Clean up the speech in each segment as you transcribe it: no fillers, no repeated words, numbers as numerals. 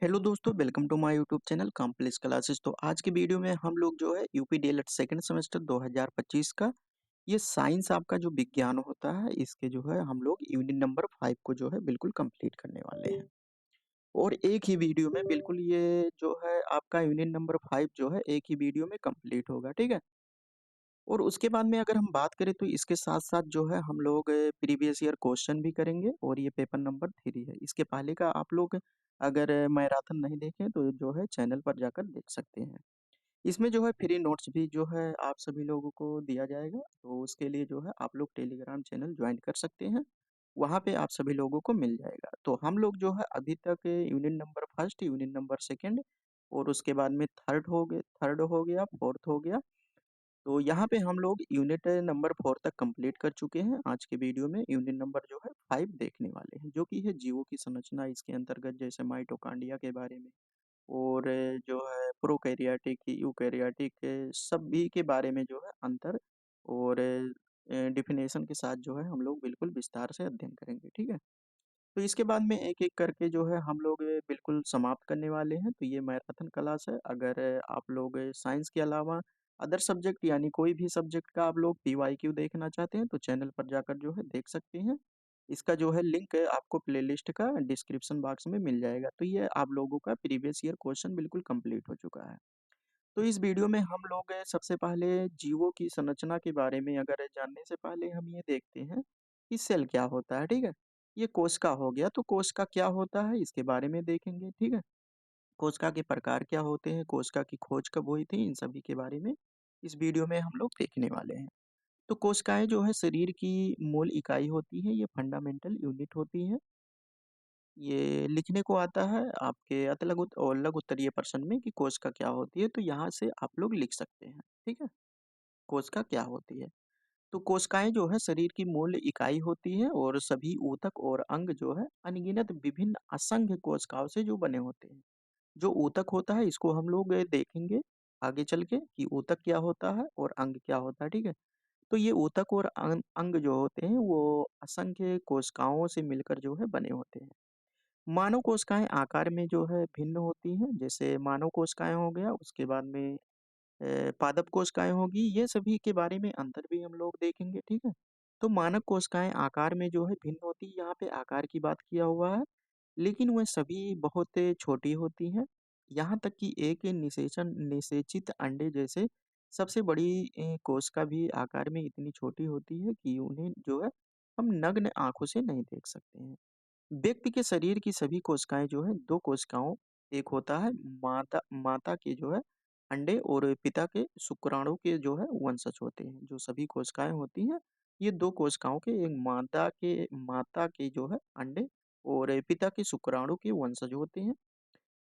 Hello दोस्तों, welcome to my YouTube channel complex classes. तो आज की वीडियो में हम लोग जो है यूपी डीएलएड सेकंड सेमेस्टर 2025 का ये साइंस आपका जो विज्ञान होता है इसके जो है हम लोग यूनिट नंबर 5 को जो है बिल्कुल कंप्लीट करने वाले हैं। और एक ही वीडियो में बिल्कुल ये जो है आपका यूनिट नंबर 5 जो है एक ही वीडियो में कंप्लीट होगा, ठीक है। और उसके बाद में अगर हम बात करें तो इसके साथ साथ जो है हम लोग प्रीवियस ईयर क्वेश्चन भी करेंगे और ये पेपर नंबर 3 है। इसके पहले का आप लोग अगर मैराथन नहीं देखें तो जो है चैनल पर जाकर देख सकते हैं। इसमें जो है फ्री नोट्स भी जो है आप सभी लोगों को दिया जाएगा, तो उसके लिए जो है आप लोग टेलीग्राम चैनल ज्वाइन कर सकते हैं। वहाँ पे आप सभी लोगों को मिल जाएगा। तो हम लोग जो है अभी तक unit number first, unit number second और उसके बाद में थर्ड हो गया, फोर्थ हो गया। तो यहाँ पे हम लोग यूनिट नंबर 4 तक कंप्लीट कर चुके हैं। आज के वीडियो में यूनिट नंबर जो है 5 देखने वाले हैं, जो कि है जीवों की संरचना। इसके अंतर्गत जैसे माइटोकॉन्ड्रिया के बारे में और जो है प्रोकैरियोटिक, यूकैरियोटिक सभी के बारे में जो है अंतर और डिफिनेशन के साथ जो है हम लोग बिल्कुल विस्तार से अध्ययन करेंगे, ठीक है। तो इसके बाद में एक-एक करके जो है हम लोग बिल्कुल समाप्त करने वाले हैं। तो ये मैराथन क्लास है। अगर आप लोग साइंस के अलावा अदर सब्जेक्ट यानी कोई भी सब्जेक्ट का आप लोग पीवाईक्यू देखना चाहते हैं तो चैनल पर जाकर जो है देख सकते हैं। इसका जो है लिंक आपको प्लेलिस्ट का डिस्क्रिप्शन बॉक्स में मिल जाएगा। तो ये आप लोगों का प्रीवियस ईयर क्वेश्चन बिल्कुल कंप्लीट हो चुका है। तो इस वीडियो में हम लोग सबसे पहले जीवों की संरचना के बारे में अगर जानने से पहले हम ये देखते हैं कि सेल क्या होता है, ठीक है। ये कोशिका हो गया, तो कोशिका क्या होता है इसके बारे में देखेंगे, ठीक है। कोशिका के प्रकार क्या होते हैं, कोशिका की खोज कब हुई थी, इन सभी के बारे में इस वीडियो में हम लोग देखने वाले हैं। तो कोशिकाएं जो है शरीर की मूल इकाई होती है, ये फंडामेंटल यूनिट होती है। ये लिखने को आता है आपके अतलग और लघु उत्तरीय प्रश्न में कि कोशिका क्या होती है, तो यहाँ से आप लोग लिख सकते हैं, ठीक है। कोशिका क्या होती है? तो कोशिकाएं जो है शरीर की मूल इकाई होती है और सभी ऊतक और अंग जो है अनगिनत विभिन्न असंख्य कोशिकाओं से जो बने होते हैं। जो ऊतक होता है इसको हम लोग देखेंगे आगे चल के कि ऊतक क्या होता है और अंग क्या होता है, ठीक है। तो ये ऊतक और अंग जो होते हैं वो असंख्य कोशिकाओं से मिलकर जो है बने होते हैं। मानव कोशिकाएं आकार में जो है भिन्न होती हैं, जैसे मानव कोशिकाएं हो गया, उसके बाद में पादप कोशिकाएं होगी, ये सभी के बारे में अंतर भी हम लोग देखेंगे, ठीक है। तो मानव कोशिकाएं आकार में जो है भिन्न होती है, यहाँ पे आकार की बात किया हुआ है, लेकिन वह सभी बहुत छोटी होती हैं। यहाँ तक कि एक निषेचित अंडे जैसे सबसे बड़ी कोशिका भी आकार में इतनी छोटी होती है कि उन्हें जो है हम नग्न आंखों से नहीं देख सकते हैं। व्यक्ति के शरीर की सभी कोशिकाएं जो है दो कोशिकाओं, एक होता है माता माता के जो है अंडे और पिता के शुक्राणु के जो है वंशज होते हैं। जो सभी कोशिकाएं होती हैं ये दो कोशिकाओं के, एक माता के जो है अंडे और पिता के शुक्राणु के वंशज होते हैं।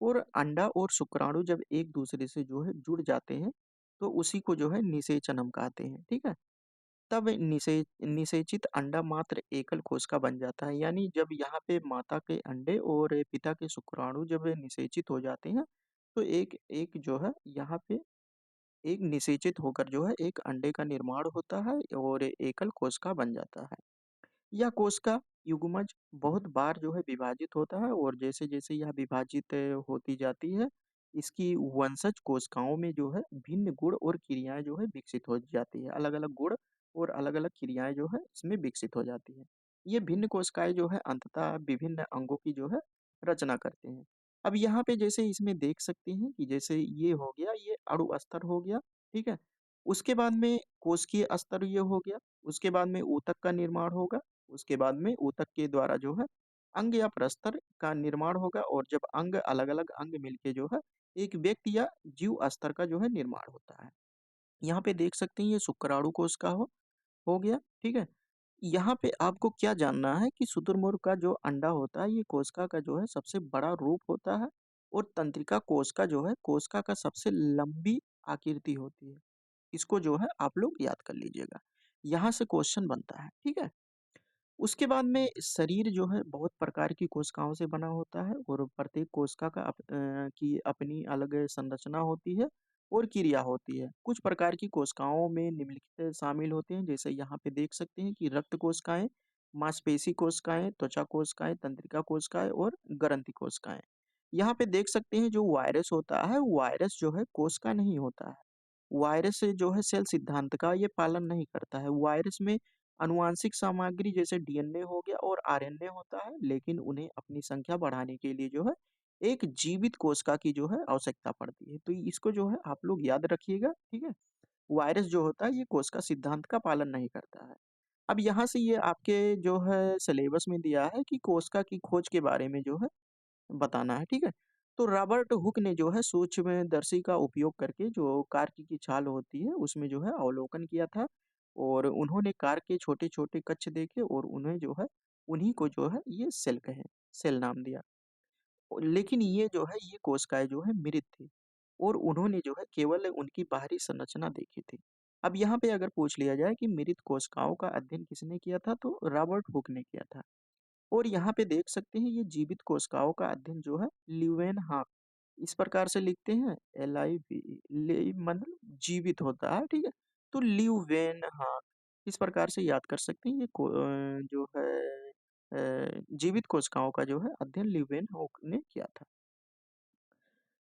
और अंडा और शुक्राणु जब एक दूसरे से जो है जुड़ जाते हैं तो उसी को जो है निषेचन हम कहते हैं, ठीक है। तब निषेचित अंडा मात्र एकल कोशिका बन जाता है, यानी जब यहाँ पे माता के अंडे और पिता के शुक्राणु जब निषेचित हो जाते हैं तो एक एक जो है यहाँ पे एक निषेचित होकर जो है एक अंडे का निर्माण होता है और एकल कोशिका बन जाता है। यह कोशिका युग्मज बहुत बार जो है विभाजित होता है और जैसे जैसे यह विभाजित होती जाती है इसकी वंशज कोशिकाओं में जो है भिन्न गुण और क्रियाएं जो है विकसित हो जाती है। अलग अलग गुण और अलग अलग क्रियाएं जो है इसमें विकसित हो जाती है। ये भिन्न कोशिकाएं जो है अंततः विभिन्न अंगों की जो है रचना करते हैं। अब यहाँ पे जैसे इसमें देख सकते हैं कि जैसे ये हो गया, ये अणु स्तर हो गया, ठीक है। उसके बाद में कोशिकीय स्तर ये हो गया, उसके बाद में ऊतक का निर्माण होगा, उसके बाद में ऊतक के द्वारा जो है अंग या प्रस्तर का निर्माण होगा और जब अंग अलग-अलग अंग मिलके जो है एक व्यक्ति या जीव स्तर का जो है निर्माण होता है। यहाँ पे देख सकते हैं ये शुक्राणु कोशिका हो गया, ठीक है। यहाँ पे आपको क्या जानना है कि शुतुरमुर्ग का जो अंडा होता है ये कोशिका का जो है सबसे बड़ा रूप होता है और तंत्रिका कोशिका जो है कोशिका का सबसे लंबी आकृति होती है। इसको जो है आप लोग याद कर लीजिएगा। यहाँ से क्वेश्चन बनता है, ठीक है। उसके बाद में शरीर जो है बहुत प्रकार की कोशिकाओं से बना होता है और प्रत्येक कोशिका की अपनी अलग संरचना होती है और क्रिया होती है। कुछ प्रकार की कोशिकाओं में निम्नलिखित शामिल होते हैं, जैसे यहाँ पे देख सकते हैं कि रक्त कोशिकाएं, मांसपेशी कोशिकाएं, त्वचा कोशिकाएं, तंत्रिका कोशिकाएं और ग्रंथि कोशिकाएं। यहाँ पे देख सकते हैं जो वायरस होता है, वायरस जो है कोशिका नहीं होता है। वायरस से जो है सेल सिद्धांत का ये पालन नहीं करता है। वायरस में आनुवांशिक सामग्री जैसे डीएनए हो गया और आरएनए होता है, लेकिन उन्हें अपनी संख्या बढ़ाने के लिए जो है एक जीवित कोशिका की जो है आवश्यकता पड़ती है। तो इसको जो है आप लोग याद रखिएगा, ठीक है? वायरस जो होता है ये कोशिका सिद्धांत का पालन नहीं करता है। अब यहाँ से ये आपके जो है सिलेबस में दिया है कि कोशिका की खोज के बारे में जो है बताना है, ठीक है? तो रॉबर्ट हुक ने जो है सूक्ष्मदर्शी का उपयोग करके जो कार की छाल होती है उसमें जो है अवलोकन किया था और उन्होंने कार के छोटे-छोटे कक्ष देखे और उन्हें जो है उन्हीं को जो है ये सेल कहे, सेल नाम दिया। लेकिन ये जो है ये कोशिकाएँ जो है मृत थी और उन्होंने जो है केवल उनकी बाहरी संरचना देखी थी। अब यहाँ पे अगर पूछ लिया जाए कि मृत कोशिकाओं का अध्ययन किसने किया था तो रॉबर्ट हुक ने किया था। और यहाँ पे देख सकते हैं ये जीवित कोशिकाओं का अध्ययन जो है ल्यूवेनहॉक इस प्रकार से लिखते हैं LIVE ले मतलब जीवित होता है, ठीक है? तो ल्यूवेनहॉक इस प्रकार से याद कर सकते हैं ये जो है जीवित कोशिकाओं का जो है अध्ययन ल्यूवेनहॉक ने किया था।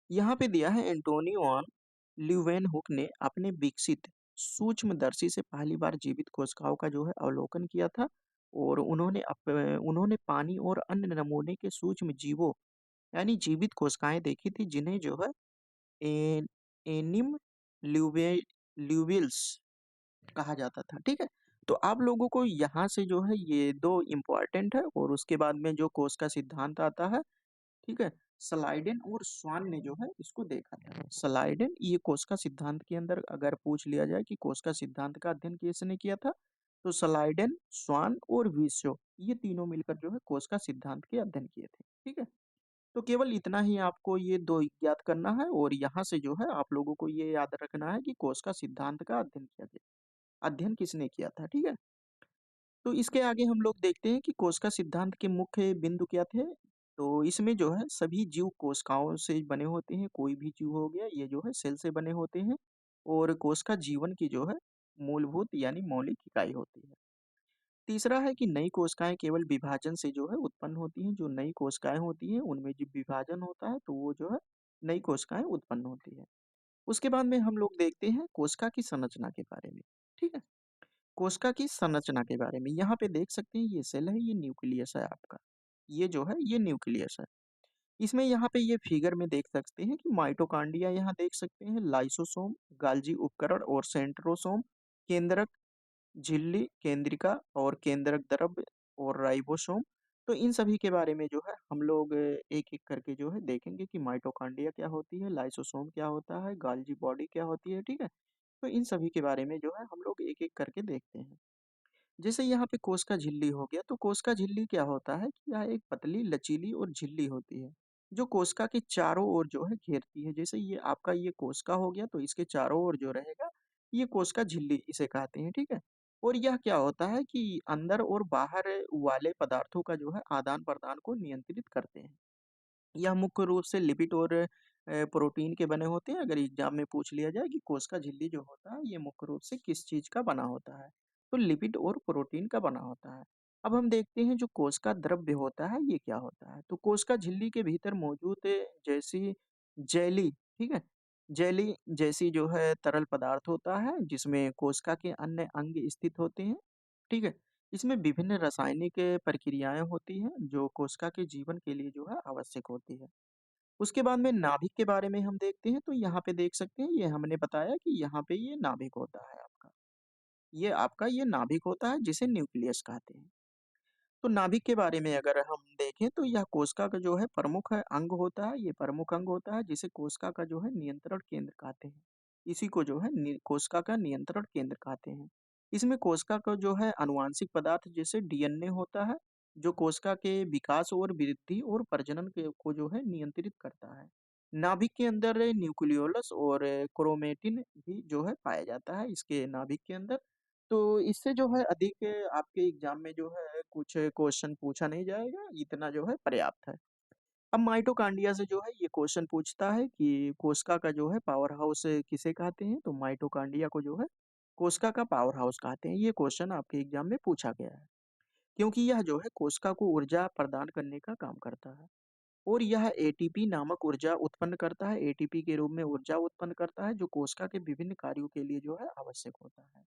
यहाँ पे दिया है एंटोनी वॉन ल्यूवेनहुक ने अपने विकसित सूक्ष्मदर्शी से पहली बार जीवित कोशिकाओं का जो है अवलोकन किया था और उन्होंने पानी और अन्य नमूने के सूक्ष्म जीवों यानी जीवित कोशिकाएं देखी थी जिन्हें जो है एन, एनिम ल्यूवे ल्यूविल्स कहा जाता था, ठीक है? तो आप लोगों को यहाँ से जो है ये दो इम्पोर्टेंट है और उसके बाद में जो कोश का सिद्धांत आता है, ठीक है? स्लाइडेन और स्वान ने जो है इसको देखा था। स्लाइडेन ये कोशिका सिद्धांत के अंदर अगर पूछ लिया जाए कि कोशिका सिद्धांत का अध्ययन किसने किया था, तो स्लाइडेन, स्वान और विशो ये तीनों मिलकर जो है कोशिका सिद्धांत के अध्ययन किए थे। ठीक है? तो केवल इतना ही आपको ये 2 ज्ञात करना है और यहाँ से जो है आप लोगों को ये याद रखना है कि कोशिका सिद्धांत का अध्ययन किया गया। अध्ययन किसने किया था, ठीक है? तो इसके आगे हम लोग देखते हैं कि कोशिका सिद्धांत के मुख्य बिंदु क्या थे। तो इसमें जो है सभी जीव कोशिकाओं से बने होते हैं, कोई भी जीव हो गया ये जो है सेल से बने होते हैं और कोशिका जीवन की जो है मूलभूत यानी मौलिक इकाई होती है। तीसरा है कि नई कोशिकाएं केवल विभाजन से जो है उत्पन्न होती हैं। जो नई कोशिकाएं होती हैं उनमें जब विभाजन होता है तो वो जो है नई कोशिकाएं उत्पन्न होती है। उसके बाद में हम लोग देखते हैं कोशिका की संरचना के बारे में, ठीक है? कोशिका की संरचना के बारे में यहाँ पे देख सकते हैं ये सेल है, ये न्यूक्लियस है आपका। ये जो है ये न्यूक्लियस है। इसमें यहाँ पे ये फिगर में देख सकते हैं कि माइटोकॉन्ड्रिया यहाँ देख सकते हैं, लाइसोसोम, गाल्जी उपकरण और सेंट्रोसोम, केंद्रक, झिल्ली, केंद्रिका और केंद्रक द्रव्य और राइबोसोम। तो इन सभी के बारे में जो है हम लोग एक-एक करके जो है देखेंगे कि माइटोकॉन्ड्रिया क्या होती है, लाइसोसोम क्या होता है, गाल्जी बॉडी क्या होती है, ठीक है? तो इन सभी के बारे में जो है हम लोग एक-एक करके देखते हैं। जैसे यहाँ पे कोशिका झिल्ली हो गया, तो कोशिका झिल्ली क्या होता है कि यह एक पतली, लचीली और झिल्ली होती है, जो कोशिका के चारों ओर जो है घेरती है। जैसे ये आपका ये कोशिका हो गया, तो इसके चारों ओर जो रहेगा, ये कोशिका झिल्ली इसे कहते हैं, ठीक है? और यह क्या होता है कि अंदर और बाहर वाले पदार्थों का जो है आदान-प्रदान को नियंत्रित करते हैं। यह मुख्य रूप से लिपिड और प्रोटीन के बने होते हैं। अगर एग्जाम में पूछ लिया जाए कि कोशिका झिल्ली जो होता है ये मुख्य रूप से किस चीज का बना होता है, तो लिपिड और प्रोटीन का बना होता है। अब हम देखते हैं जो कोशिका द्रव्य होता है ये क्या होता है। तो कोशिका झिल्ली के भीतर मौजूद जैसी जेली, ठीक है, जेली जैसी जो है तरल पदार्थ होता है जिसमें कोशिका के अन्य अंग स्थित होते हैं, ठीक है। इसमें विभिन्न रासायनिक प्रक्रियाएं होती हैं जो कोशिका के जीवन के लिए जो है आवश्यक होती है। उसके बाद में नाभिक के बारे में हम देखते हैं, तो यहाँ पे देख सकते हैं ये हमने बताया कि यहाँ पे ये नाभिक होता है आपका। ये आपका ये नाभिक होता है जिसे न्यूक्लियस कहते हैं। तो नाभिक के बारे में अगर हम देखें तो यह कोशिका का जो है प्रमुख अंग होता है, ये प्रमुख अंग होता है जिसे कोशिका का जो है नियंत्रण केंद्र कहते हैं। इसी को जो है कोशिका का नियंत्रण केंद्र कहते हैं। इसमें कोशिका का जो है आनुवांशिक पदार्थ जैसे डीएनए होता है, जो कोशिका के विकास और वृद्धि और प्रजनन के को जो है नियंत्रित करता है। नाभिक के अंदर न्यूक्लियोलस और क्रोमेटिन भी जो है पाया जाता है इसके नाभिक के अंदर। तो इससे जो है अधिक आपके एग्जाम में जो है कुछ क्वेश्चन पूछा नहीं जाएगा, इतना जो है पर्याप्त है। अब माइटोकॉन्ड्रिया से जो है ये क्वेश्चन पूछता है कि कोशिका का जो है पावर हाउस किसे कहते हैं, तो माइटोकॉन्ड्रिया को जो है कोशिका का पावर हाउस कहते हैं। ये क्वेश्चन आपके एग्जाम में पूछा गया है, क्योंकि यह जो है कोशिका को ऊर्जा प्रदान करने का काम करता है। और यह एटीपी नामक ऊर्जा उत्पन्न करता है, एटीपी के रूप में ऊर्जा उत्पन्न करता है, जो कोशिका के विभिन्न कार्यों के लिए जो है आवश्यक होता है।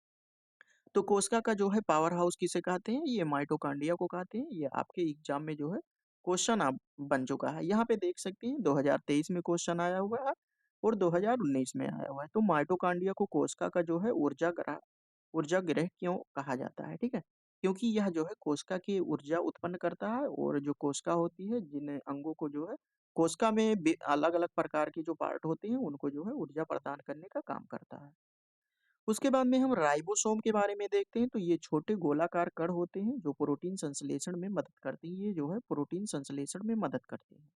तो कोशिका का जो है पावर हाउस किसे कहते हैं? ये माइटोकॉन्ड्रिया को कहते हैं। ये आपके एग्जाम में जो है क्वेश्चन आप बन चुका है। यहाँ पे देख सकते हैं 2023 में क्वेश्चन आया हुआ है और 2019 में आया हुआ है। तो माइटोकॉन्ड्रिया को कोशिका का जो है ऊर्जा गृह क्यों कहा जाता है? ठीक है, क्योंकि यह जो है कोशिका की ऊर्जा उत्पन्न करता है और जो कोशिका होती है जिन अंगों को जो है कोशिका में अलग अलग प्रकार के जो पार्ट होते हैं उनको जो है ऊर्जा प्रदान करने का काम करता है। उसके बाद में हम राइबोसोम के बारे में देखते हैं। तो ये छोटे गोलाकार कण होते हैं जो प्रोटीन संश्लेषण में मदद करते हैं। ये जो है प्रोटीन संश्लेषण में मदद करते हैं।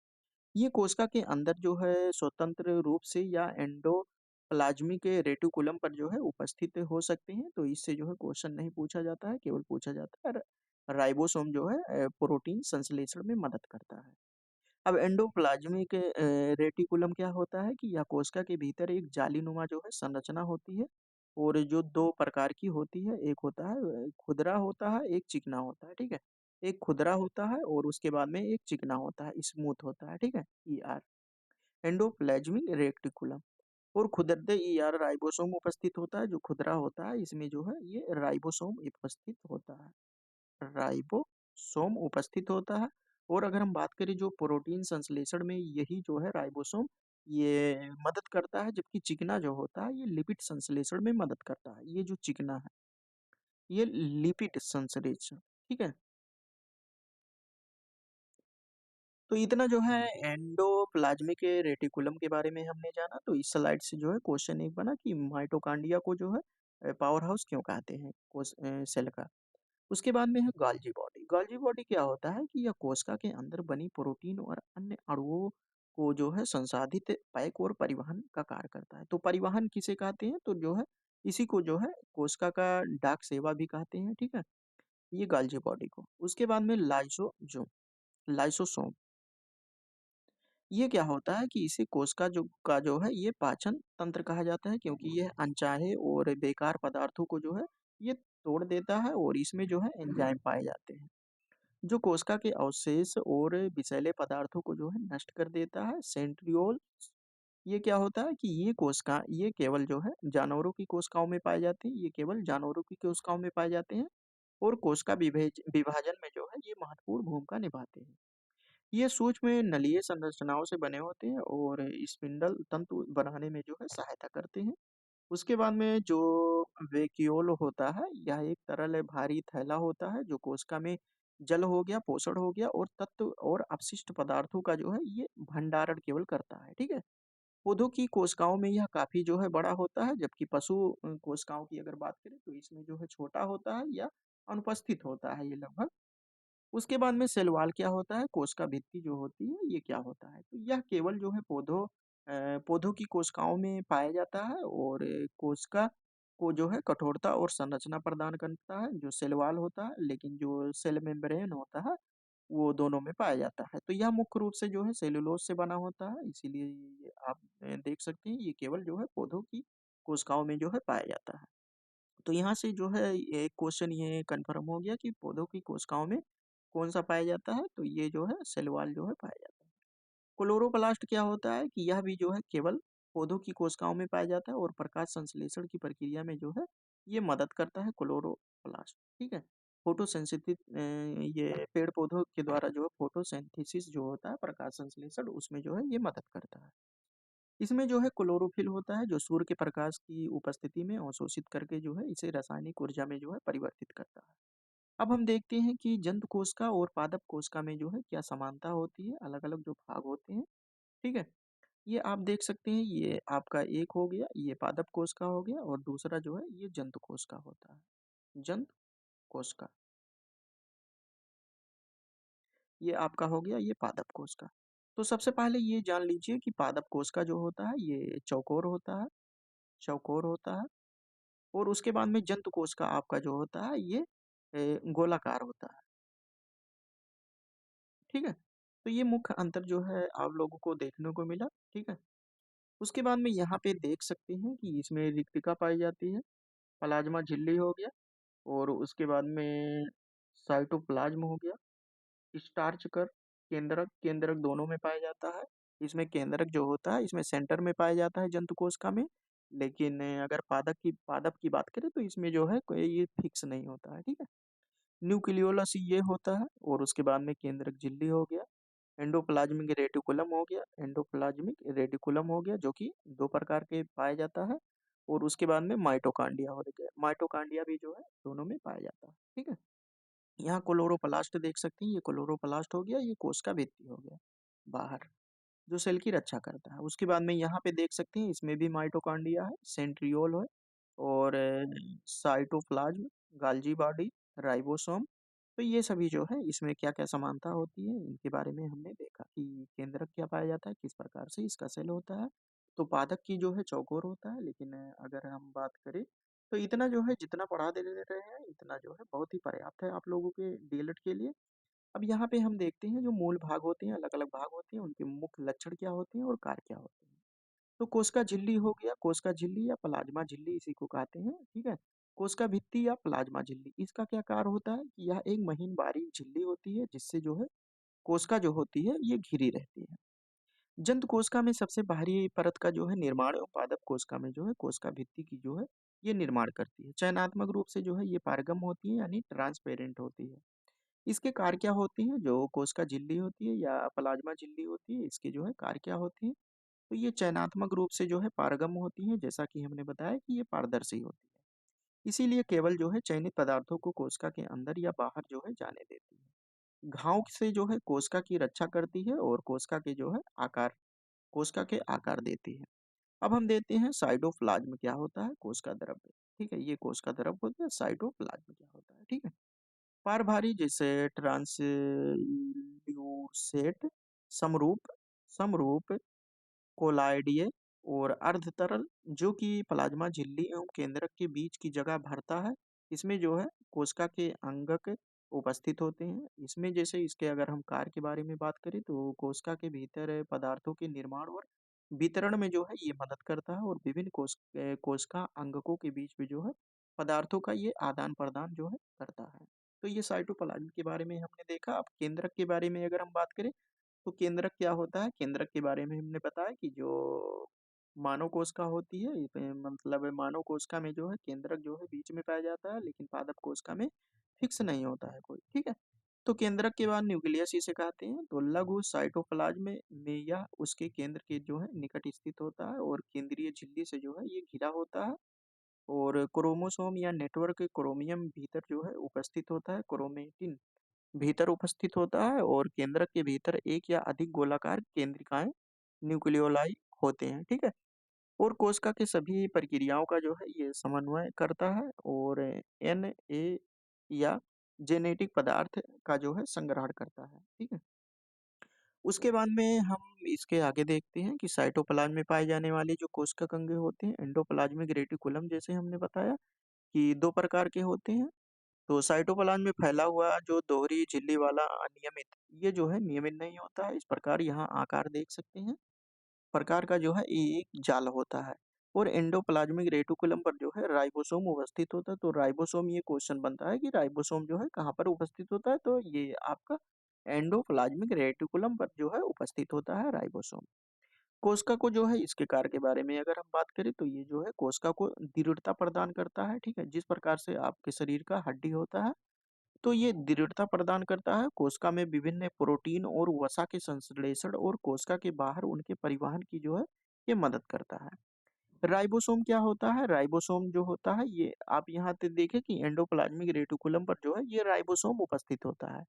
ये कोशिका के अंदर जो है स्वतंत्र रूप से या एंडोप्लाज्मिक रेटिकुलम पर जो है उपस्थित हो सकते हैं। तो इससे जो है क्वेश्चन नहीं पूछा जाता है, केवल पूछा जाता है राइबोसोम जो है प्रोटीन संश्लेषण में मदद करता है। अब एंडोप्लाज्मिक रेटिकुलम क्या होता है कि यह कोशिका के भीतर एक जालीनुमा जो है संरचना होती है और जो दो प्रकार की होती है, एक होता है खुरदरा होता है, एक चिकना होता है। ठीक है, एक खुरदरा होता है और उसके बाद में एक चिकना होता है, स्मूथ होता है। ठीक है, ER एंडोप्लाज्मिक रेटिकुलम। और खुदरते ER राइबोसोम उपस्थित होता है। जो खुदरा होता है इसमें जो है ये राइबोसोम उपस्थित होता है, राइबोसोम उपस्थित होता है। और अगर हम बात करें जो प्रोटीन संश्लेषण में यही जो है राइबोसोम ये मदद करता है, जबकि चिकना जो होता है ये लिपिड संश्लेषण में मदद करता है। ये जो चिकना है ये लिपिड संश्लेषण। ठीक है, तो इतना जो है एंडोप्लाज्मिक रेटिकुलम के बारे में हमने जाना। तो इस स्लाइड से जो है क्वेश्चन एक बना कि माइटोकॉन्ड्रिया को जो है पावर हाउस क्यों कहते हैं सेल का। उसके बाद में है गाल्जी बॉडी। गाल्जी बॉडी क्या होता है कि यह कोशिका के अंदर बनी प्रोटीन और अन्य अणुओं को जो है संसाधित पैक और परिवहन का कार्य करता है। तो परिवहन किसे कहते हैं? तो जो है इसी को जो है कोशिका का डाक सेवा भी कहते हैं। ठीक है, ये गाल्जी बॉडी को। उसके बाद में लाइसोसोम। ये क्या होता है कि इसे कोशिका जो है ये पाचन तंत्र कहा जाता है, क्योंकि यह अनचाहे और बेकार पदार्थों को जो है ये तोड़ देता है और इसमें जो है एंजाइम पाए जाते हैं जो कोशिका के अवशेष और विषैले पदार्थों को जो है नष्ट कर देता है। सेंट्रियोल ये क्या होता है कि ये केवल जो है जानवरों की कोशिकाओं में पाए जाते हैं। ये केवल जानवरों की कोशिकाओं में पाए जाते हैं और कोशिका विभाजन में जो है ये महत्वपूर्ण भूमिका निभाते हैं। ये सूक्ष्म नलीय संरचनाओं से बने होते हैं और स्पिंडल तंतु बनाने में जो है सहायता करते हैं। उसके बाद में जो वैक्यूल होता है यह एक तरल भारी थैला होता है जो कोशिका में जल हो गया, पोषण हो गया और तत्व और अपशिष्ट पदार्थों का जो है ये भंडारण केवल करता है। ठीक है, पौधों की कोशिकाओं में यह काफी जो है बड़ा होता है, जबकि पशु कोशिकाओं की अगर बात करें तो इसमें जो है छोटा होता है या अनुपस्थित होता है ये लगभग। उसके बाद में सेल वॉल क्या होता है? कोशिका भित्ति जो होती है ये क्या होता है? तो यह केवल जो है पौधों की कोशिकाओं में पाया जाता है और कोशिका को जो है कठोरता और संरचना प्रदान करता है जो सेल वॉल होता है, लेकिन जो सेल मेम्ब्रेन होता है वो दोनों में पाया जाता है। तो यह मुख्य रूप से जो है सेलुलोज से बना होता है, इसीलिए ये आप देख सकते हैं ये केवल जो है पौधों की कोशिकाओं में जो है पाया जाता है। तो यहाँ से जो है एक क्वेश्चन ये कंफर्म हो गया कि पौधों की कोशिकाओं में कौन सा पाया जाता है? तो ये जो है सेल वॉल जो है पाया जाता है। क्लोरोप्लास्ट क्या होता है कि यह भी जो है केवल पौधों की कोशिकाओं में पाया जाता है और प्रकाश संश्लेषण की प्रक्रिया में जो है ये मदद करता है क्लोरोप्लास्ट। ठीक है, फोटोसिंथेसिस ये पेड़ पौधों के द्वारा जो है फोटोसिंथेसिस जो होता है प्रकाश संश्लेषण उसमें जो है ये मदद करता है। इसमें जो है क्लोरोफिल होता है जो सूर्य के प्रकाश की उपस्थिति में अवशोषित करके जो है इसे रासायनिक ऊर्जा में जो है परिवर्तित करता है। अब हम देखते हैं कि जंतु कोशिका और पादप कोशिका में जो है क्या समानता होती है, अलग अलग जो भाग होते हैं। ठीक है, ये आप देख सकते हैं ये आपका एक हो गया, ये पादप कोशिका हो गया और दूसरा जो है ये जंतु कोशिका होता है। जंतु कोशिका ये आपका हो गया, ये पादप कोशिका। तो सबसे पहले ये जान लीजिए कि पादप कोशिका जो होता है ये चौकोर होता है और उसके बाद में जंतु कोशिका आपका जो होता है ये गोलाकार होता है। ठीक है, तो ये मुख्य अंतर जो है आप लोगों को देखने को मिला। ठीक है, उसके बाद में यहाँ पे देख सकते हैं कि इसमें रिक्तिका पाई जाती है, प्लाज्मा झिल्ली हो गया और उसके बाद में साइटोप्लाज्म हो गया, स्टार्च कर केंद्रक केंद्रक दोनों में पाया जाता है। इसमें केंद्रक जो होता है इसमें सेंटर में पाया जाता है जंतु कोशिका में। लेकिन अगर पादप की बात करें तो इसमें जो है कोई ये फिक्स नहीं होता है, ठीक है। न्यूक्लियोलस ये होता है और उसके बाद में केंद्रक झिल्ली हो गया। एंडोप्लाज्मिक रेटिकुलम हो गया, एंडोप्लाज्मिक रेटिकुलम हो गया जो कि 2 प्रकार के पाया जाता है। और उसके बाद में माइटोकॉन्ड्रिया हो गया। माइटोकॉन्ड्रिया भी जो है दोनों में पाया जाता है, ठीक है। यहाँ क्लोरोप्लास्ट देख सकते हैं, ये क्लोरोप्लास्ट हो गया, ये कोशिका भित्ति हो गया बाहर, जो सेल की रक्षा करता है। उसके बाद में यहाँ पे देख सकते हैं इसमें भी माइटोकॉन्ड्रिया है, सेंट्रियोल है और साइटोप्लाज्म, गाल्गी बॉडी, राइबोसोम। तो ये सभी जो है इसमें क्या-क्या समानता होती है इनके बारे में हमने देखा कि केंद्रक क्या पाया जाता है, किस प्रकार से इसका सेल होता है। तो पादप की जो है चौकोर होता है, लेकिन अगर हम बात करें तो इतना जो है जितना पढ़ा दे रहे हैं इतना जो है बहुत ही पर्याप्त है आप लोगों के डीएलएड के लिए। अब यहाँ पे हम देखते हैं जो मूल भाग होते हैं, अलग-अलग भाग होते हैं, उनके मुख्य लक्षण क्या होते हैं और कार्य क्या होते हैं। तो कोशिका झिल्ली हो गया, कोशिका झिल्ली या प्लाज्मा झिल्ली इसी को कहते हैं, ठीक है। कोशिका भित्ति या प्लाज्मा झिल्ली, इसका क्या कार्य होता है कि यह एक महीन बारीक झिल्ली होती है जिससे जो है कोशिका जो होती है ये घिरी रहती है। जंतु कोशिका में सबसे बाहरी परत का जो है निर्माण और पादप कोशिका में जो है कोशिका भित्ति की जो है ये निर्माण करती है। चयनात्मक रूप से जो है ये पारगम होती है यानी ट्रांसपेरेंट होती है। इसके कार्य क्या होते हैं? जो कोशिका झिल्ली होती है या प्लाज्मा झिल्ली होती है, इसके जो है कार्य क्या होते हैं? तो ये चयनात्मक रूप से जो है पारगम होती हैं, जैसा कि हमने बताया कि ये पारदर्शी होती है। इसीलिए केवल जो है चयनित पदार्थों को कोशिका के अंदर या बाहर जो है जाने देती है। घाव से जो है कोशिका की रक्षा करती है और कोशिका के आकार देती है। अब हम देते हैं साइटोप्लाज्म क्या होता है? कोशिका द्रव्य। ठीक है, ये कोशिका द्रव्य होता है, साइटोप्लाज्म क्या होता है? ठीक है। पारभारी जैसे ट्रांसल्यूसेट, समरूप समरूप कोलाइडीय और अर्धतरल जो कि प्लाज्मा झिल्ली एवं केंद्रक के बीच की जगह भरता है। इसमें जो है कोशिका के अंगक उपस्थित होते हैं। इसमें जैसे इसके अगर हम कार्य के बारे में बात करें तो कोशिका के भीतर पदार्थों के निर्माण और वितरण में जो है ये मदद करता है और विभिन्न कोशिका अंगकों के बीच में जो है पदार्थों का ये आदान प्रदान जो है करता है। तो ये साइटोप्लाज्म के बारे में हमने देखा। अब केंद्रक के बारे में अगर हम बात करें तो केंद्रक क्या होता है? केंद्रक के बारे में हमने बताया कि जो मानव कोशिका होती है, मतलब मानव कोशिका में जो है केंद्रक जो है बीच में पाया जाता है, लेकिन पादप कोशिका में फिक्स नहीं होता है कोई, ठीक है? तो केंद्रक के बाद न्यूक्लियस इसे कहते हैं। तो लघु साइटोप्लाज्म में यह उसके केंद्र के जो है निकट स्थित होता है और केंद्रीय झिल्ली से जो है ये घिरा होता है। और क्रोमोसोम या नेटवर्क क्रोमियम भीतर जो है उपस्थित होता है, क्रोमेटिन भीतर उपस्थित होता है और केंद्रक के भीतर एक या अधिक गोलाकार केंद्रिकाएं न्यूक्लियोलाई होते हैं, ठीक है। और कोशिका के सभी प्रक्रियाओं का जो है ये समन्वय करता है और एनए या जेनेटिक पदार्थ का जो है संग्रहण करता है, ठीक है। उसके बाद में हम इसके आगे देखते हैं कि साइटोप्लाज्म में पाए जाने वाले जो कोशिका अंग होते हैं, एंडोप्लाज्मिक रेटिकुलम जैसे हमने बताया कि 2 प्रकार के होते हैं। तो साइटोप्लाज्म में फैला हुआ जो दोहरी झिल्ली वाला अनियमित, ये जो है नियमित नहीं होता है। इस प्रकार यहाँ आकार देख सकते हैं, प्रकार का जो है ये एक जाल होता है। और एंडोप्लाज्मिक रेटिकुलम पर जो है राइबोसोम उपस्थित होता है। तो राइबोसोम, ये क्वेश्चन बनता है कि राइबोसोम जो है कहाँ पर उपस्थित होता है? तो ये आपका एंडोप्लाज्मिक रेटिकुलम पर जो है उपस्थित होता है राइबोसोम। कोशिका को जो है इसके कार्य के बारे में अगर हम बात करें तो ये जो है कोशिका को दृढ़ता प्रदान करता है, ठीक है। जिस प्रकार से आपके शरीर का हड्डी होता है तो ये दृढ़ता प्रदान करता है। कोशिका में विभिन्न प्रोटीन और वसा के संश्लेषण और कोशिका के बाहर उनके परिवहन की जो है ये मदद करता है। राइबोसोम क्या होता है? राइबोसोम जो होता है ये आप यहाँ पे देखें कि एंडोप्लाज्मिक रेटिकुलम पर जो है ये राइबोसोम उपस्थित होता है।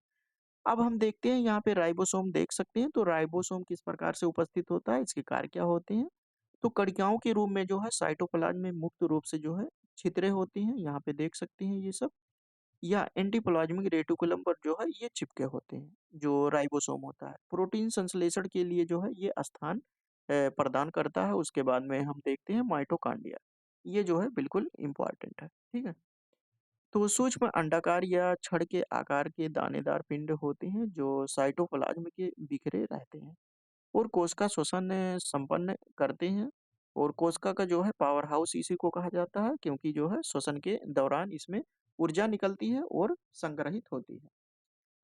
अब हम देखते हैं यहाँ पे राइबोसोम देख सकते हैं। तो राइबोसोम किस प्रकार से उपस्थित होता है, इसके कार्य क्या होते हैं? तो कणिकाओं के रूप में जो है साइटोप्लाज्म में मुक्त रूप से जो है छिद्रें होती हैं, यहाँ पे देख सकते हैं ये सब। या एंटीप्लाज्मिक रेटिकुलम पर जो है ये चिपके होते हैं, जो राइबोसोम होता है। प्रोटीन संश्लेषण के लिए जो है ये स्थान प्रदान करता है। उसके बाद में हम देखते हैं माइटोकॉन्ड्रिया, ये जो है बिल्कुल इम्पोर्टेंट है, ठीक है। तो सूक्ष्म अंडाकार या छड़ के आकार के दानेदार पिंड होते हैं जो साइटोप्लाज्म के बिखरे रहते हैं और कोशिका श्वसन संपन्न करते हैं। और कोशिका का जो है पावर हाउस इसी को कहा जाता है, क्योंकि जो है श्वसन के दौरान इसमें ऊर्जा निकलती है और संग्रहित होती है।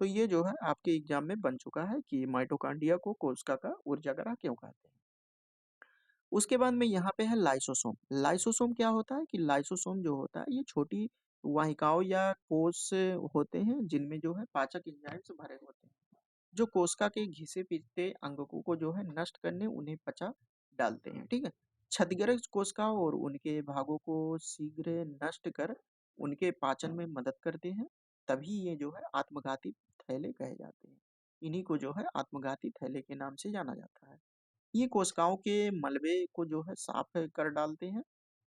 तो ये जो है आपके एग्जाम में बन चुका है कि माइटोकॉन्ड्रिया को कोशिका का ऊर्जागार क्यों कहते हैं। उसके बाद में यहाँ पे है लाइसोसोम। लाइसोसोम क्या होता है कि लाइसोसोम जो होता है ये छोटी वाहिकाओं या कोश होते हैं जिनमें जो है पाचक एंजाइम्स भरे होते हैं, जो कोशिका के घिसे-पिटे अंगकों को जो है नष्ट करने उन्हें पचा डालते हैं, ठीक है? क्षतिग्रस्त कोशिकाओं और उनके भागों को शीघ्र नष्ट कर उनके पाचन में मदद करते हैं, तभी ये जो है आत्मघाती थैले कहे जाते हैं। इन्हीं को जो है आत्मघाती थैले के नाम से जाना जाता है। ये कोशिकाओं के मलबे को जो है साफ कर डालते हैं।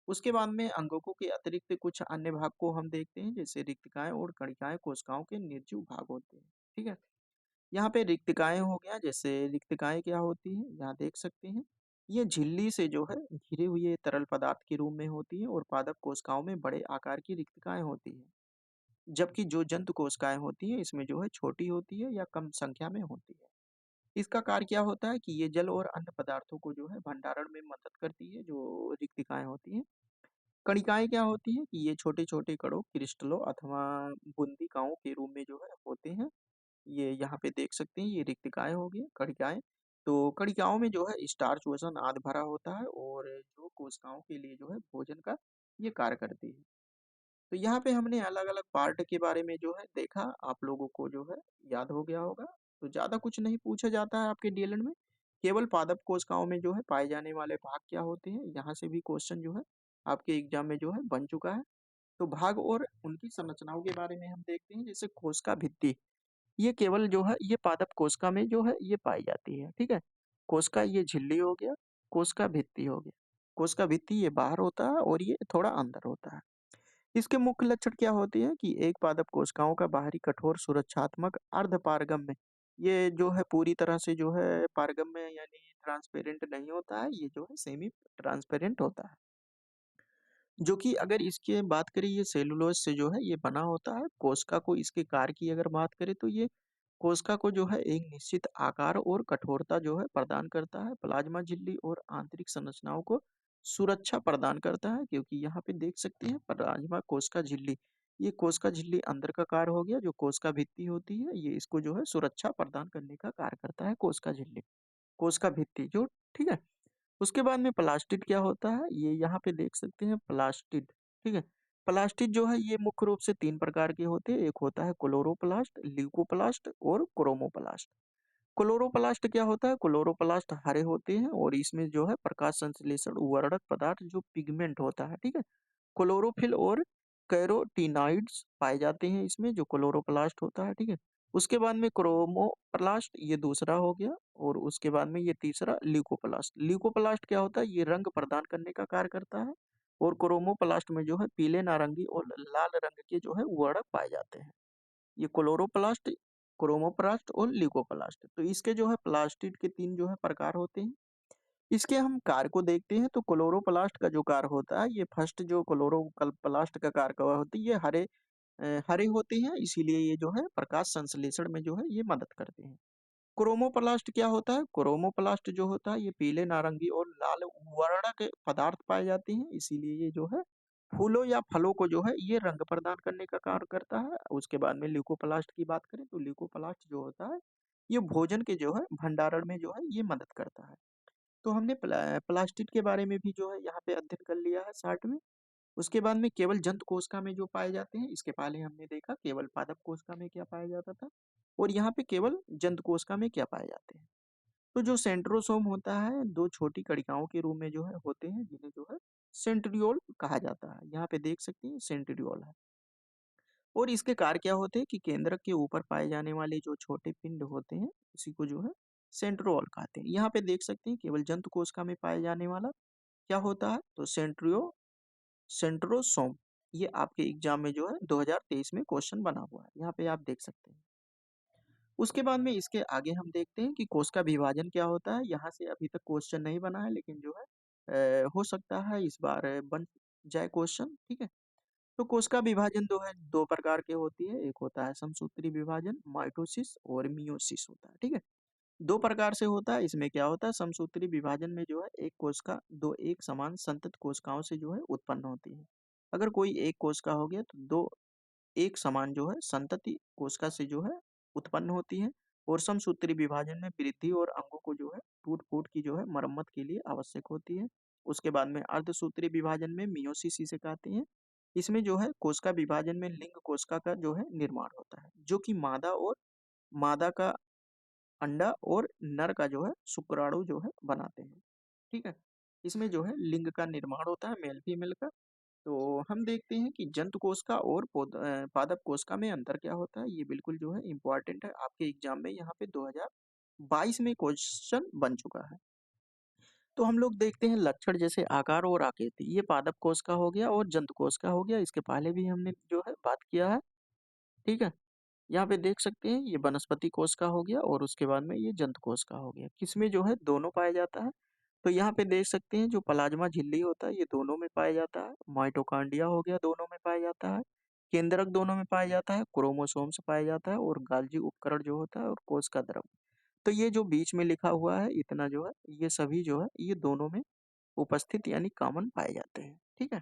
उसके बाद में अंगकों के अतिरिक्त कुछ अन्य भाग को हम देखते हैं जैसे रिक्तिकाएँ और कणिकाएँ कोशिकाओं के निर्जीव भाग होते हैं, ठीक है? यहाँ पे रिक्तिकाएँ हो गया, जैसे रिक्तिकाएँ क्या होती हैं, यहाँ देख सकते हैं। ये झिल्ली से जो है घिरे हुए तरल पदार्थ के रूप में होती है और पादप कोशिकाओं में बड़े आकार की रिक्तिकाएँ होती हैं। जबकि जो जंतु कोशिकाएँ होती हैं, इसमें जो है छोटी होती है या कम संख्या में होती है। इसका कार्य क्या होता है कि ये जल और अन्य पदार्थों को जो है भंडारण में मदद करती है, जो रिक्तिकाएँ होती हैं। कणिकाएँ क्या होती हैं कि ये छोटे-छोटे कणों, क्रिस्टलों अथवा बूंदिकाओं के रूप में जो है होते हैं। ये यहाँ पे देख सकते हैं, ये रिक्तिकाएँ हो गई, कणिकाएँ। तो कणिकाओं में जो है स्टार्च वजन आदि भरा होता है और जो कोशिकाओं के लिए जो है भोजन का ये कार्य करती है। तो यहाँ पे हमने अलग-अलग पार्ट के बारे में जो है देखा, आप लोगों को जो है याद हो गया होगा। तो ज़्यादा कुछ नहीं पूछा जाता है आपके डीएलएड में, केवल पादप कोशिकाओं में जो है पाए जाने वाले भाग क्या होते हैं, यहाँ से भी क्वेश्चन जो है आपके एग्जाम में जो है बन चुका है। तो भाग और उनकी संरचनाओं के बारे में हम देखते हैं, जैसे कोशिका भित्ति। ये केवल जो है ये पादप कोशिका में जो है ये पाई जाती है, ठीक है? कोशिका ये झिल्ली हो गया, कोशिका भित्ति हो गया। कोशिका भित्ति ये बाहर होता है और ये थोड़ा अंदर होता है। इसके मुख्य लक्षण क्या होते हैं कि एक पादप कोशिकाओं का बाहरी कठोर सुरक्षात्मक अर्धपारगम्य, ये जो है पूरी तरह से जो है पारगम्य यानी ट्रांसपेरेंट नहीं होता है, ये जो है सेमी ट्रांसपेरेंट होता है। जो कि अगर इसकी बात करें ये सेलुलोज से जो है ये बना होता है। कोशिका को इसके कार्य की अगर बात करें तो ये कोशिका को जो है एक निश्चित आकार और कठोरता जो है प्रदान करता है। प्लाज्मा झिल्ली और आंतरिक संरचनाओं को सुरक्षा प्रदान करता है, क्योंकि यहाँ पे देख सकते हैं प्लाज्मा कोशिका झिल्ली, ये कोशिका झिल्ली अंदर का कार्य हो गया, जो कोशिका भित्ति होती है ये इसको जो है सुरक्षा प्रदान करने का कार्य करता है कोशिका झिल्ली, कोशिका भित्ति जो, ठीक है। उसके बाद में प्लास्टिड क्या होता है, ये यहाँ पे देख सकते हैं प्लास्टिड, ठीक है। प्लास्टिड जो है ये मुख्य रूप से 3 प्रकार के होते हैं, एक होता है क्लोरोप्लास्ट, ल्यूकोप्लास्ट और क्रोमोप्लास्ट। क्लोरोप्लास्ट क्या होता है, क्लोरोप्लास्ट हरे होते हैं और इसमें जो है प्रकाश संश्लेषण वर्णक पदार्थ जो पिगमेंट होता है, ठीक है। क्लोरोफिल और कैरोटीनॉइड्स पाए जाते हैं इसमें, जो क्लोरोप्लास्ट होता है, ठीक है। उसके बाद में क्रोमोप्लास्ट ये दूसरा हो गया और उसके बाद में ये तीसरा ल्यूकोप्लास्ट। ल्यूकोप्लास्ट क्या होता है, ये रंग प्रदान करने का कार्य करता है और क्रोमोप्लास्ट में जो है पीले, नारंगी और लाल रंग के जो है वर्णक पाए जाते हैं। ये क्लोरोप्लास्ट, क्रोमोप्लास्ट और ल्यूकोप्लास्ट। तो इसके जो है प्लास्टिड के 3 जो है प्रकार होते हैं। इसके हम कार्य को देखते हैं तो क्लोरोप्लास्ट का जो कार्य होता है, ये फर्स्ट जो क्लोरोप्लास्ट का कार्य क्या होती है, ये हरे होते हैं, इसीलिए ये जो है प्रकाश संश्लेषण में जो है ये मदद करते हैं। क्रोमोप्लास्ट क्या होता है, क्रोमोप्लास्ट जो होता है ये पीले, नारंगी और लाल वर्णक पदार्थ पाए जाते हैं, इसीलिए ये जो है फूलों या फलों को जो है ये रंग प्रदान करने का कार्य करता है। उसके बाद में ल्यूकोप्लास्ट की बात करें तो ल्यूकोप्लास्ट जो होता है ये भोजन के जो है भंडारण में जो है ये मदद करता है। तो हमने प्लास्टिड के बारे में भी जो है यहाँ पे अध्ययन कर लिया है शार्ट में। उसके बाद में केवल जंतु कोशिका में जो पाए जाते हैं, इसके पहले हमने देखा केवल पादप कोशिका में क्या पाया जाता था और यहाँ पे केवल जंतु कोशिका में क्या पाए जाते हैं। तो जो सेंट्रोसोम होता है, 2 छोटी कणिकाओं के रूप में जो है होते हैं, जिन्हें जो है सेंट्रियोल कहा जाता है। यहाँ पे देख सकते हैं सेंट्रियोल है और इसके कार्य क्या होते हैं कि केंद्रक के ऊपर पाए जाने वाले जो छोटे पिंड होते हैं, इसी को जो है सेंट्रियोल कहते हैं। यहाँ पे देख सकते हैं केवल जंतु कोशिका में पाए जाने वाला क्या होता है, तो सेंट्रोसोम। ये आपके एग्जाम में जो है 2023 में क्वेश्चन बना हुआ है, यहाँ पे आप देख सकते हैं। उसके बाद में इसके आगे हम देखते हैं कि कोशिका विभाजन क्या होता है। यहाँ से अभी तक क्वेश्चन नहीं बना है, लेकिन जो है हो सकता है इस बार बन जाए क्वेश्चन, ठीक है। तो कोशिका विभाजन दो है, 2 प्रकार के होती है, एक होता है समसूत्री विभाजन माइटोसिस और मियोसिस होता है, ठीक है। 2 प्रकार से होता है, इसमें क्या होता है समसूत्री विभाजन में जो है एक कोशिका 2 एक समान संतत कोशिकाओं से जो है उत्पन्न होती है। अगर कोई एक कोशिका हो गया तो 2 एक समान जो है संतति कोशिका से जो है उत्पन्न होती हैं और समसूत्री विभाजन में वृद्धि और अंगों को जो है टूट-फूट की जो है मरम्मत के लिए आवश्यक होती है। उसके बाद में अर्धसूत्री विभाजन में मेयोसिस इसे कहते हैं। इसमें जो है कोशिका विभाजन में लिंग कोशिका का जो है निर्माण होता है, जो कि मादा का अंडा और नर का जो है शुक्राणु जो है बनाते हैं। ठीक है? इसमें जो है लिंग का निर्माण होता है मेल फीमेल का। तो हम देखते हैं कि जंतु कोशिका और पादप कोशिका में अंतर क्या होता है, ये बिल्कुल जो है इम्पोर्टेंट है। आपके एग्जाम में यहाँ पे 2022 में क्वेश्चन बन चुका है। तो हम लोग देखते हैं लक्षण जैसे आकार और आकृति, ये पादप कोशिका हो गया और जंतु कोशिका हो गया। इसके पहले भी हमने जो है बात किया है। ठीक है? यहाँ पे देख सकते हैं ये वनस्पति कोशिका हो गया और उसके बाद में ये जंतु कोशिका हो गया। किसमें जो है दोनों पाया जाता है। तो यहाँ पे देख सकते हैं जो प्लाज्मा झिल्ली होता है ये दोनों में पाया जाता है। माइटोकॉन्ड्रिया हो गया दोनों में पाया जाता है। केंद्रक दोनों में पाया जाता है। क्रोमोसोम्स पाया जाता है और गाल्जी उपकरण जो होता है और कोशिका द्रव। तो ये जो बीच में लिखा हुआ है इतना जो है ये सभी जो है ये दोनों में उपस्थित यानी कॉमन पाए जाते हैं। ठीक है?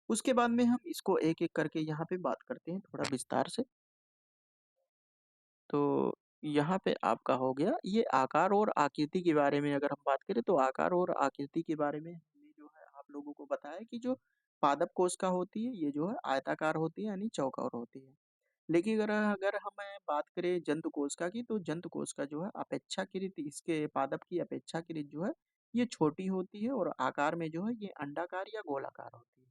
उसके बाद में हम इसको एक-एक करके यहाँ पे बात करते हैं थोड़ा विस्तार से। तो यहाँ पे आपका हो गया ये आकार और आकृति के बारे में अगर हम बात करें तो आकार और आकृति के बारे में हमने जो है आप लोगों को बताया कि जो पादप कोशिका होती है ये जो है आयताकार होती है यानी चौकोर होती है। लेकिन अगर अगर हम बात करें जंतु कोशिका की तो जंतु कोशिका जो है अपेक्षाकृत इसके पादप की अपेक्षाकृत जो है ये छोटी होती है और आकार में जो है ये अंडाकार या गोलाकार होती है।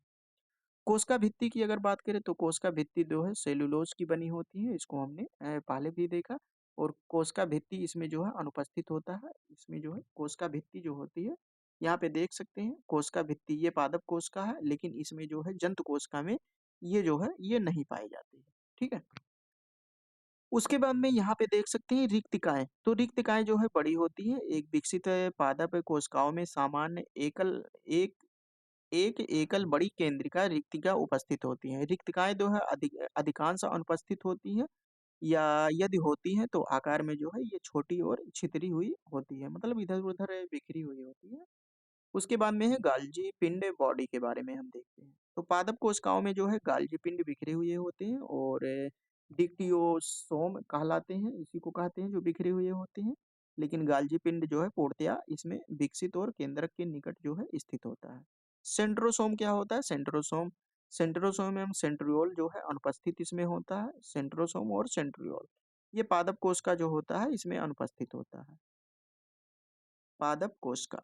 कोशिका भित्ति की अगर बात करें तो कोशिका भित्ति जो है सेलुलोज की बनी होती है, इसको हमने पहले भी देखा। और कोशिका भित्ति इसमें जो है अनुपस्थित होता है। इसमें जो है कोशिका भित्ति जो होती है यहाँ पे देख सकते हैं कोशिका भित्ति ये पादप कोशिका है, लेकिन इसमें जो है जंतु कोशिका में ये जो है ये नहीं पाई जाती है। ठीक है? उसके बाद में यहाँ पे देख सकते हैं रिक्तिकाएं, तो रिक्तिकाएं जो है बड़ी होती है। एक विकसित पादप कोशिकाओं में सामान्य एक एक एकल बड़ी केंद्रिका रिक्तिका उपस्थित होती हैं। रिक्तिकाएँ जो है अधिकांश अनुपस्थित होती हैं या यदि होती हैं तो आकार में जो है ये छोटी और छितरी हुई होती है, मतलब इधर-उधर बिखरी हुई होती है। उसके बाद में है गाल्जी पिंड बॉडी के बारे में हम देखते हैं। तो पादप कोशिकाओं में जो है गाल्जी पिंड बिखरे हुए होते हैं और डिक्टियोसोम कहलाते हैं, इसी को कहते हैं जो बिखरे हुए होते हैं। लेकिन गाल्जी पिंड जो है पूर्णतया इसमें विकसित और केंद्रक के निकट जो है स्थित होता है। सेंट्रोसोम क्या होता है? सेंट्रोसोम सेंट्रोसोम एवं सेंट्रियोल जो है अनुपस्थित इसमें होता है। सेंट्रोसोम और सेंट्रियोल ये पादप कोशिका जो होता है इसमें अनुपस्थित होता है। पादप कोशिका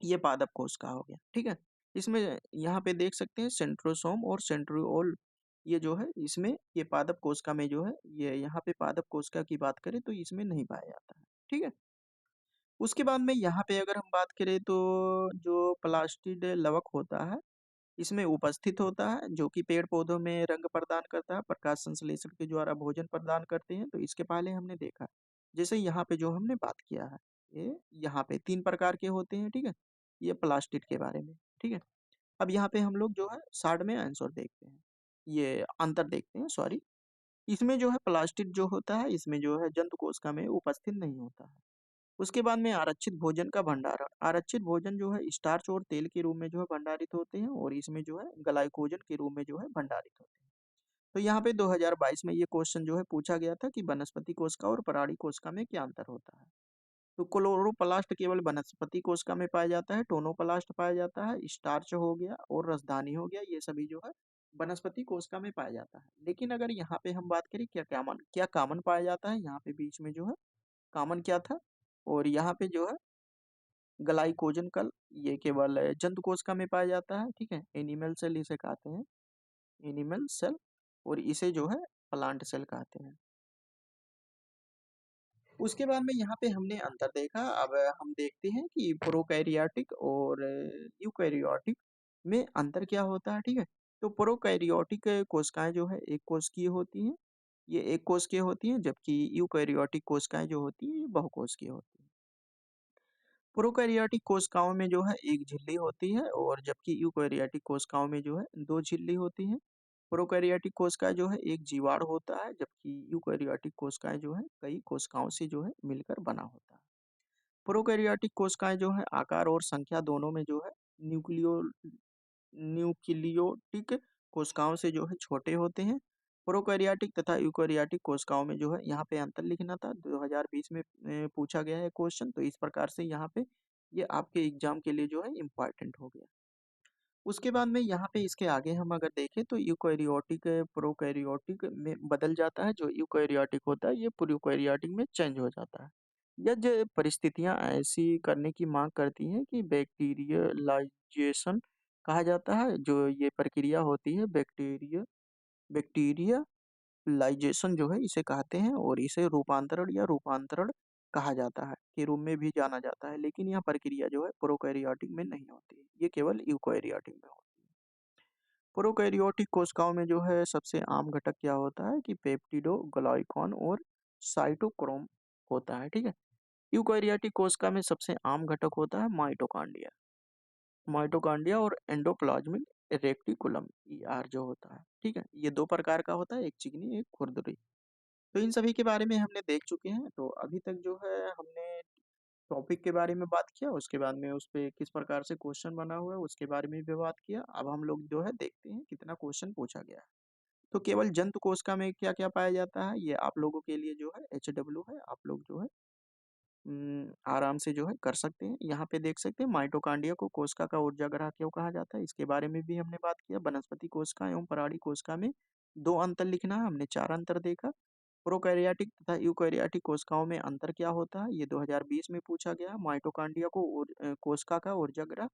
ये पादप कोशिका हो गया। ठीक है? इसमें यहाँ पे देख सकते हैं सेंट्रोसोम और सेंट्रियोल ये जो है इसमें ये पादप कोशिका में जो है ये यहाँ पे पादप कोशिका की बात करें तो इसमें नहीं पाया जाता है। ठीक है? उसके बाद में यहाँ पे अगर हम बात करें तो जो प्लास्टिड लवक होता है इसमें उपस्थित होता है, जो कि पेड़-पौधों में रंग प्रदान करता है, प्रकाश संश्लेषण के द्वारा भोजन प्रदान करते हैं, तो इसके पहले हमने देखा। जैसे यहाँ पे जो हमने बात किया है, ये यहाँ पे 3 प्रकार के होते हैं, ठीक है? ये प्लास्टिड के बारे में, ठीक है? अब यहाँ पे हम लोग जो है शॉर्ट में आंसर देखते हैं, ये अंतर देखते हैं सॉरी। इसमें जो है प्लास्टिड जो होता है, इसमें जो है जंतु कोशिका में उपस्थित नहीं होता है। उसके बाद में आरक्षित भोजन का भंडारण। आरक्षित भोजन जो है स्टार्च और तेल के रूप में जो है भंडारित होते हैं और इसमें जो है ग्लाइकोजन के रूप में जो है भंडारित होते हैं। तो यहाँ पे 2022 में ये क्वेश्चन जो है पूछा गया था कि वनस्पति कोशिका और प्राणी कोशिका में क्या अंतर होता है। तो क्लोरोप्लास्ट केवल वनस्पति कोशिका में पाया जाता है, टोनोप्लास्ट पाया जाता है, स्टार्च हो गया और रसदानी हो गया, ये सभी जो है वनस्पति कोशिका में पाया जाता है। लेकिन अगर यहाँ पे हम बात करें क्या कॉमन पाया जाता है, यहाँ पे बीच में जो है कॉमन क्या था और यहाँ पे जो है ग्लाइकोजन कल ये केवल जंतु कोशिका में पाया जाता है। ठीक है? एनिमल सेल इसे कहते हैं, एनिमल सेल। और इसे जो है प्लांट सेल कहते हैं। उसके बाद में यहाँ पे हमने अंतर देखा। अब हम देखते हैं कि प्रोकैरियोटिक और यूकैरियोटिक में अंतर क्या होता है। ठीक है? तो प्रोकैरियोटिक कोशिकाएं जो है एक कोशिकीय होती हैं, ये एक कोशिकीय होती हैं, जबकि यूकैरियोटिक कोशिकाएं जो होती हैं ये बहुकोशिकीय होती हैं। प्रोकैरियोटिक कोशिकाओं में जो है एक झिल्ली होती है और जबकि यूकैरियोटिक कोशिकाओं में जो है 2 झिल्ली होती हैं। प्रोकैरियोटिक कोशिका जो है एक जीवाणु होता है, जबकि यूकैरियोटिक कोशिकाएं जो है कई कोशिकाओं से जो है मिलकर बना होता है। प्रोकैरियोटिक कोशिकाएं जो है आकार और संख्या दोनों में जो है न्यूक्लियोटिक कोशिकाओं से जो है छोटे होते हैं, प्रोकैरियोटिक तथा यूकैरियोटिक कोशिकाओं में जो है यहाँ पे अंतर लिखना था। 2020 में पूछा गया है क्वेश्चन, तो इस प्रकार से यहाँ पे ये आपके एग्जाम के लिए जो है इम्पोर्टेंट हो गया। उसके बाद में यहाँ पे इसके आगे हम अगर देखें तो यूकैरियोटिक प्रोकैरियोटिक में बदल जाता है। जो यूकैरियोटिक होता है ये प्रोकैरियोटिक में चेंज हो जाता है। यह परिस्थितियां ऐसी करने की मांग करती हैं कि बैक्टीरियलाइजेशन कहा जाता है। जो ये प्रक्रिया होती है बैक्टीरियलाइजेशन जो है इसे कहते हैं, और इसे रूपांतरण या रूपांतरण कहा जाता है के रूप में भी जाना जाता है। लेकिन यह प्रक्रिया जो है प्रोकैरियोटिक में नहीं होती है, ये केवल यूकैरियोटिक में होती है। प्रोकैरियोटिक कोशिकाओं में जो है सबसे आम घटक क्या होता है कि पेप्टिडोग्लाइकॉन और साइटोक्रोम होता है, ठीक है। यूकैरियोटिक कोशिका में सबसे आम घटक होता है माइटोकॉन्ड्रिया। माइटोकॉन्ड्रिया और एंडोप्लाज्मिक रेटिकुलम ईआर जो होता है, ठीक है। ये दो प्रकार का होता है, एक चिकनी एक खुरदरी। तो इन सभी के बारे में हमने देख चुके हैं। तो अभी तक जो है हमने टॉपिक के बारे में बात किया, उसके बाद में उस पे किस प्रकार से क्वेश्चन बना हुआ है उसके बारे में भी बात किया। अब हम लोग जो है देखते हैं कितना क्वेश्चन पूछा गया है। तो केवल जंतु कोशिका में क्या क्या पाया जाता है ये आप लोगों के लिए जो है HW है, आप लोग जो है आराम से जो है कर सकते हैं। यहाँ पे देख सकते हैं माइटोकॉन्ड्रिया को कोशिका का ऊर्जाग्रह क्यों कहा जाता है, इसके बारे में भी हमने बात किया। वनस्पति कोशिका एवं प्राणी कोशिका में दो अंतर लिखना है, हमने चार अंतर देखा। प्रोकैरियोटिक तथा यूकैरियोटिक कोशिकाओं में अंतर क्या होता है ये 2020 में पूछा गया। माइटोकॉन्ड्रिया को कोशिका का ऊर्जाग्रह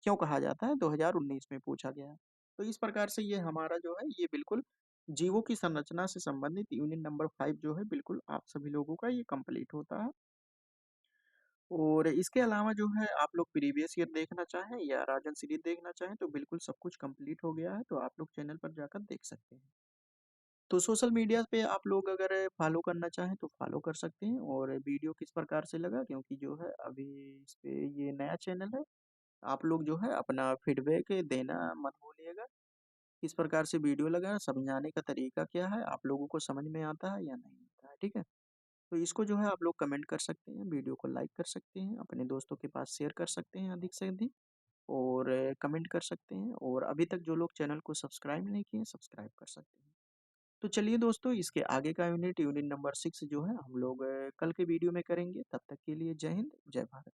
क्यों कहा जाता है 2019 में पूछा गया है। तो इस प्रकार से ये हमारा जो है ये बिल्कुल जीवों की संरचना से संबंधित यूनिट नंबर 5 जो है बिल्कुल आप सभी लोगों का ये कंप्लीट होता है। और इसके अलावा जो है आप लोग प्रीवियस ईयर देखना चाहें या राजन सीरीज देखना चाहें तो बिल्कुल सब कुछ कंप्लीट हो गया है, तो आप लोग चैनल पर जाकर देख सकते हैं। तो सोशल मीडिया पे आप लोग अगर फॉलो करना चाहें तो फॉलो कर सकते हैं। और वीडियो किस प्रकार से लगा, क्योंकि जो है अभी इस पे ये नया चैनल है, आप लोग जो है अपना फीडबैक देना मत भूलिएगा। किस प्रकार से वीडियो लगा, समझाने का तरीका क्या है, आप लोगों को समझ में आता है या नहीं आता है, ठीक है। तो इसको जो है आप लोग कमेंट कर सकते हैं, वीडियो को लाइक कर सकते हैं, अपने दोस्तों के पास शेयर कर सकते हैं अधिक से अधिक, और कमेंट कर सकते हैं। और अभी तक जो लोग चैनल को सब्सक्राइब नहीं किए सब्सक्राइब कर सकते हैं। तो चलिए दोस्तों इसके आगे का यूनिट यूनिट नंबर 6 जो है हम लोग कल के वीडियो में करेंगे। तब तक के लिए जय हिंद जय भारत।